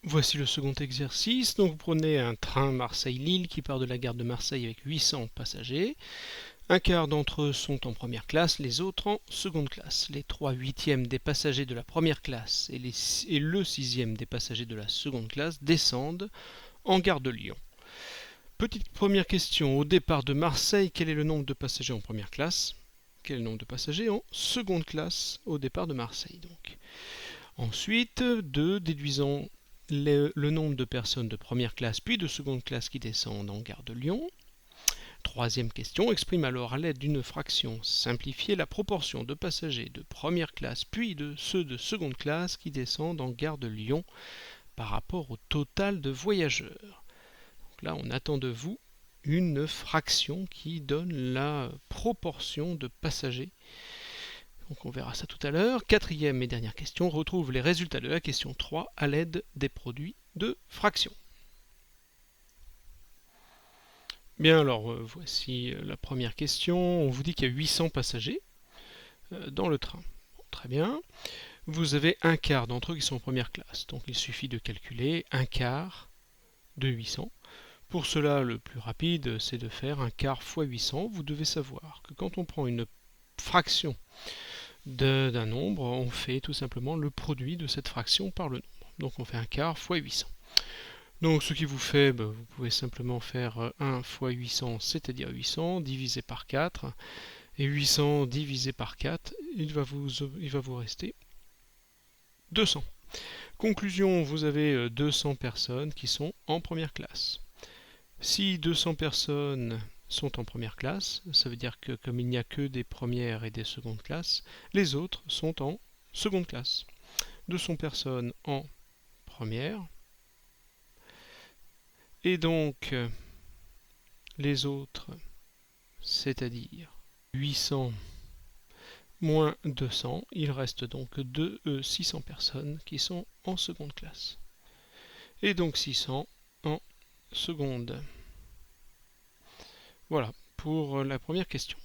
Voici le second exercice. Donc vous prenez un train Marseille-Lille qui part de la gare de Marseille avec 800 passagers. Un quart d'entre eux sont en première classe, les autres en seconde classe. Les 3/8 des passagers de la première classe et le 6e des passagers de la seconde classe descendent en gare de Lyon. Petite première question. Au départ de Marseille, quel est le nombre de passagers en première classe? Quel est le nombre de passagers en seconde classe au départ de Marseille donc. Ensuite, déduisons le nombre de personnes de première classe puis de seconde classe qui descendent en gare de Lyon. Troisième question, exprime alors à l'aide d'une fraction simplifiée la proportion de passagers de première classe puis de ceux de seconde classe qui descendent en gare de Lyon par rapport au total de voyageurs. Donc là, on attend de vous une fraction qui donne la proportion de passagers. Donc on verra ça tout à l'heure. Quatrième et dernière question, retrouve les résultats de la question 3 à l'aide des produits de fractions. Bien alors, voici la première question. On vous dit qu'il y a 800 passagers dans le train. Bon, très bien. Vous avez un quart d'entre eux qui sont en première classe. Donc il suffit de calculer un quart de 800. Pour cela, le plus rapide, c'est de faire un quart fois 800. Vous devez savoir que quand on prend une fraction d'un nombre, on fait tout simplement le produit de cette fraction par le nombre. Donc on fait un quart fois 800. Donc ce qui vous fait, vous pouvez simplement faire 1 fois 800, c'est-à-dire 800, divisé par 4. Et 800 divisé par 4, il va vous rester 200. Conclusion, vous avez 200 personnes qui sont en première classe. Si 200 personnes sont en première classe, ça veut dire que comme il n'y a que des premières et des secondes classes, les autres sont en seconde classe. 200 personnes en première, et donc les autres, c'est-à-dire 800 moins 200, il reste donc 600 personnes qui sont en seconde classe. Et donc 600 en seconde. Voilà pour la première question.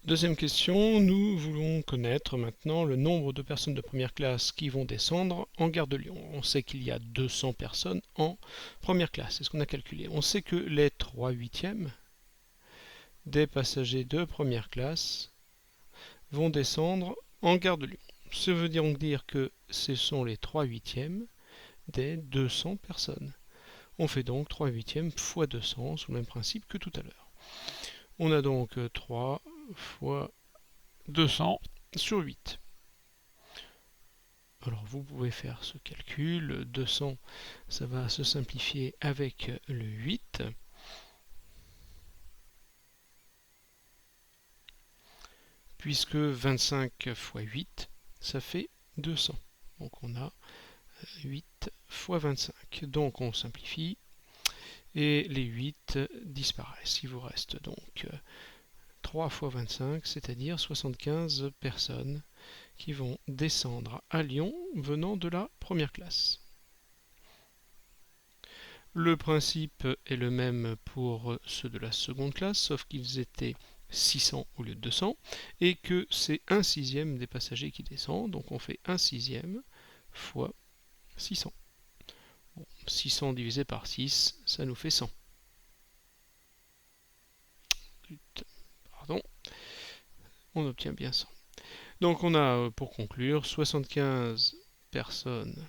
Deuxième question, nous voulons connaître maintenant le nombre de personnes de première classe qui vont descendre en gare de Lyon. On sait qu'il y a 200 personnes en première classe, c'est ce qu'on a calculé. On sait que les 3/8 des passagers de première classe vont descendre en gare de Lyon. Ça veut donc dire que ce sont les 3/8 des 200 personnes. On fait donc 3/8 fois 200 sous le même principe que tout à l'heure. On a donc 3 fois 200 sur 8. Alors vous pouvez faire ce calcul. 200, ça va se simplifier avec le 8. Puisque 25 fois 8, ça fait 200. Donc on a 8 fois 25. Donc on simplifie et les 8 disparaissent. Il vous reste donc 3 fois 25, c'est-à-dire 75 personnes qui vont descendre à Lyon venant de la première classe. Le principe est le même pour ceux de la seconde classe, sauf qu'ils étaient 600 au lieu de 200, et que c'est 1/6 des passagers qui descendent, donc on fait 1/6 fois 600. Bon, 600 divisé par 6, ça nous fait 100. Pardon, on obtient bien 100. Donc on a, pour conclure, 75 personnes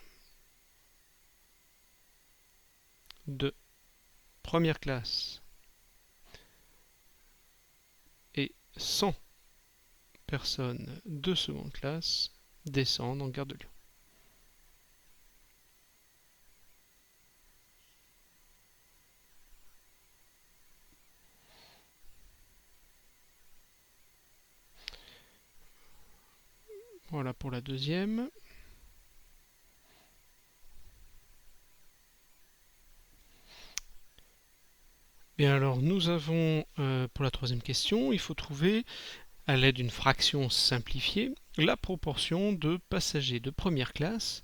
de première classe et 100 personnes de seconde classe descendent en gare de Lyon. Voilà pour la deuxième. Bien alors nous avons pour la troisième question, il faut trouver à l'aide d'une fraction simplifiée la proportion de passagers de première classe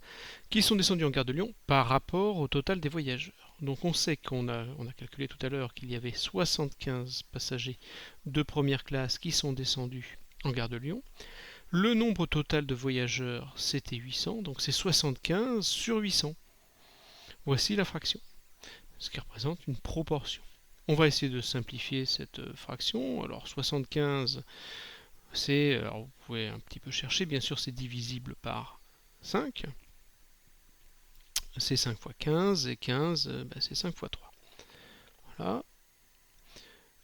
qui sont descendus en gare de Lyon par rapport au total des voyageurs. Donc on sait qu'on a calculé tout à l'heure qu'il y avait 75 passagers de première classe qui sont descendus en gare de Lyon. Le nombre total de voyageurs, c'était 800, donc c'est 75 sur 800. Voici la fraction, ce qui représente une proportion. On va essayer de simplifier cette fraction. Alors 75, c'est, alors vous pouvez un petit peu chercher, bien sûr c'est divisible par 5. C'est 5 fois 15, et 15, c'est 5 fois 3. Voilà.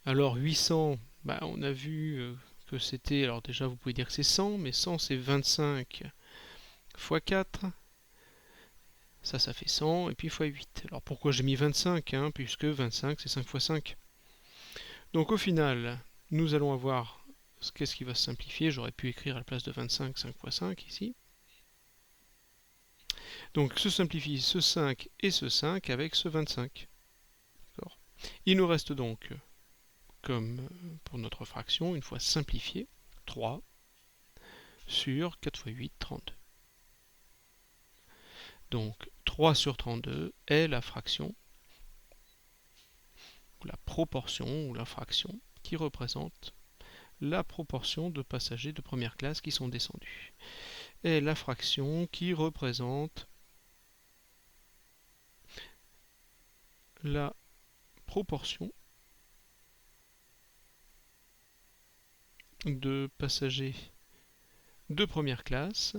Alors 800, on a vu que c'était, alors déjà vous pouvez dire que c'est 100, mais 100 c'est 25 fois 4. Ça fait 100, et puis fois 8. Alors pourquoi j'ai mis 25 puisque 25 c'est 5 fois 5. Donc au final, nous allons avoir, qu'est-ce qui va se simplifier? J'aurais pu écrire à la place de 25, 5 fois 5 ici. Donc se simplifie ce 5 et ce 5 avec ce 25. Il nous reste donc, comme pour notre fraction, une fois simplifié, 3 sur 4 fois 8, 32. Donc 3 sur 32 est la fraction, ou la proportion, ou la fraction, qui représente la proportion de passagers de première classe qui sont descendus. Et la fraction qui représente la proportion de passagers de première classe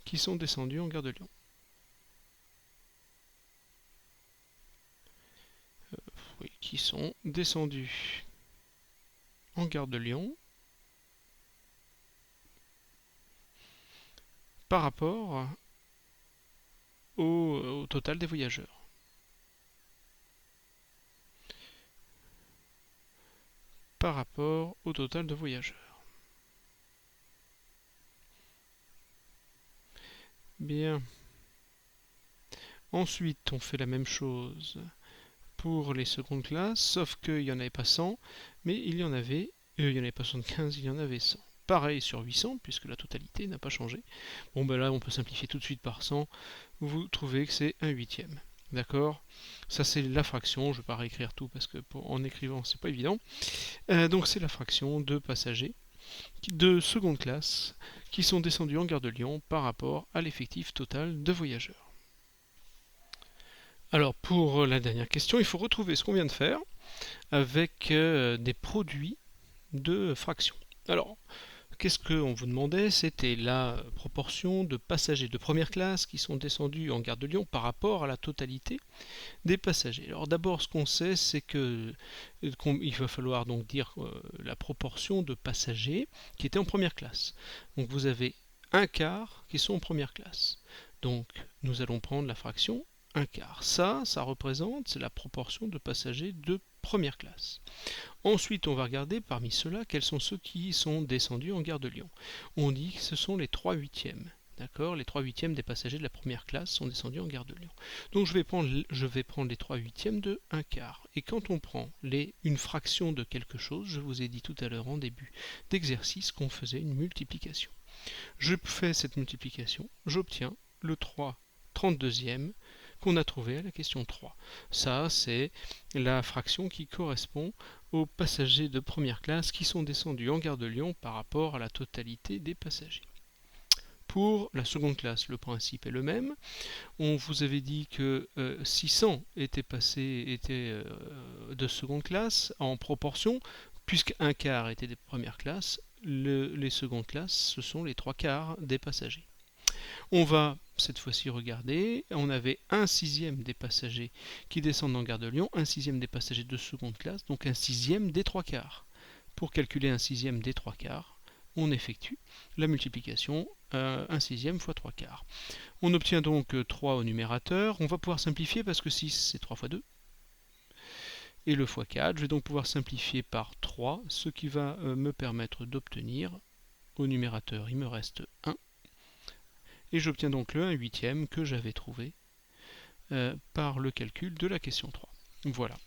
qui sont descendus en gare de Lyon. Oui, qui sont descendus en gare de Lyon par rapport au total des voyageurs. Par rapport au total de voyageurs. Bien. Ensuite, on fait la même chose pour les secondes classes, sauf qu'il n'y en avait pas 100, mais il n'y en avait pas 75, il y en avait 100. Pareil sur 800, puisque la totalité n'a pas changé. Bon, là, on peut simplifier tout de suite par 100. Vous trouvez que c'est un huitième. D'accord? Ça, c'est la fraction. Je ne vais pas réécrire tout, parce que en écrivant, c'est pas évident. Donc, c'est la fraction de passagers de seconde classe qui sont descendus en gare de Lyon par rapport à l'effectif total de voyageurs. Alors pour la dernière question, il faut retrouver ce qu'on vient de faire avec des produits de fractions. Alors, qu'est-ce qu'on vous demandait? C'était la proportion de passagers de première classe qui sont descendus en gare de Lyon par rapport à la totalité des passagers. Alors d'abord, ce qu'on sait, c'est qu'il va falloir donc dire la proportion de passagers qui étaient en première classe. Donc vous avez un quart qui sont en première classe. Donc nous allons prendre la fraction un quart. Ça représente, c'est la proportion de passagers de première classe. Ensuite, on va regarder parmi ceux-là quels sont ceux qui sont descendus en gare de Lyon. On dit que ce sont les 3 huitièmes. D'accord? Les 3 huitièmes des passagers de la première classe sont descendus en gare de Lyon. Donc je vais prendre les 3 huitièmes de 1 quart. Et quand on prend une fraction de quelque chose, je vous ai dit tout à l'heure en début d'exercice qu'on faisait une multiplication. Je fais cette multiplication, j'obtiens le 32e qu'on a trouvé à la question 3. Ça, c'est la fraction qui correspond aux passagers de première classe qui sont descendus en gare de Lyon par rapport à la totalité des passagers. Pour la seconde classe, le principe est le même. On vous avait dit que 600 étaient de seconde classe en proportion, puisque un quart était des premières classes. Les secondes classes, ce sont les 3 quarts des passagers. On va cette fois-ci regarder, on avait un sixième des passagers qui descendent en gare de Lyon, un sixième des passagers de seconde classe, donc un sixième des 3 quarts. Pour calculer un sixième des 3 quarts, on effectue la multiplication 1 sixième fois 3 quarts. On obtient donc 3 au numérateur, on va pouvoir simplifier parce que 6 c'est 3 fois 2. Et le fois 4, je vais donc pouvoir simplifier par 3, ce qui va me permettre d'obtenir, au numérateur il me reste 1, et j'obtiens donc le 1 huitième que j'avais trouvé par le calcul de la question 3. Voilà.